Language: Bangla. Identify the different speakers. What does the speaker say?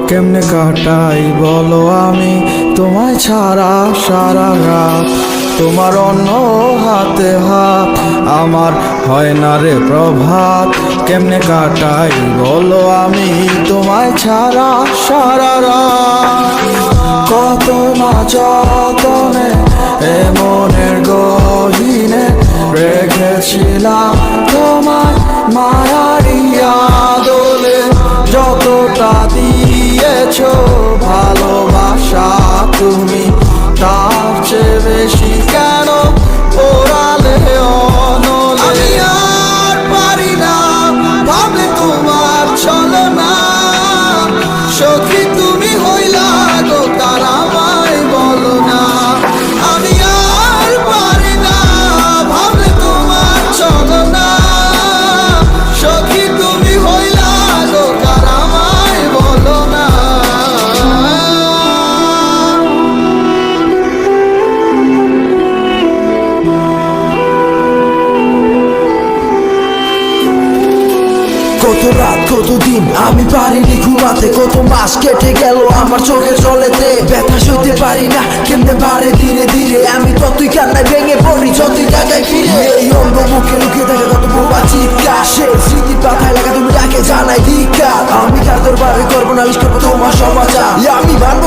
Speaker 1: কেমনে কাটাই বলো আমি তোমায় ছাড়া সারা রাত। তোমার অন্য হাতে হাত আমার হয় না রে প্রভাত। কেমনে কাটাই বলো আমি তোমায় ছাড়া সারা রাত। কত না যতনে এ মনের গহীনে রেখেছিলাম তোমায় মায়ারি আদলে। যতটা দিয়েছো ভালোবাসা তুমি তার চেয়ে বেশি কেন ওরালে অনলে। আমি আর পারি না ভাবলে তোমার চলো না, সখী তুমি হইলা গো তার আমায় বলো না। আমি আর পারি না ভাবলে তোমার চলো না, সখী তুমি হইলা গো তার আমায় বলো না।
Speaker 2: কত রাত কত দিন আমি পারিনি ঘুমাতে, কত মাস কেটে গেল আমার চোখের জলেতে। ব্যথা সইতে পারি না কেমনে পারে ধীরে ধীরে, আমি ততই কান্নায় ভেঙে পড়ি যতই টাকায় ফিরে। এই অন্ধ মুখে লুকিয়ে থাকে কত বোবা চিৎকার, সে স্মৃতির পাতায় লাগা তুমি তাকে জানাই ধিক্কার। আমি কার দরবারে করবো না করবো তোমার সমাচার, আমি মানব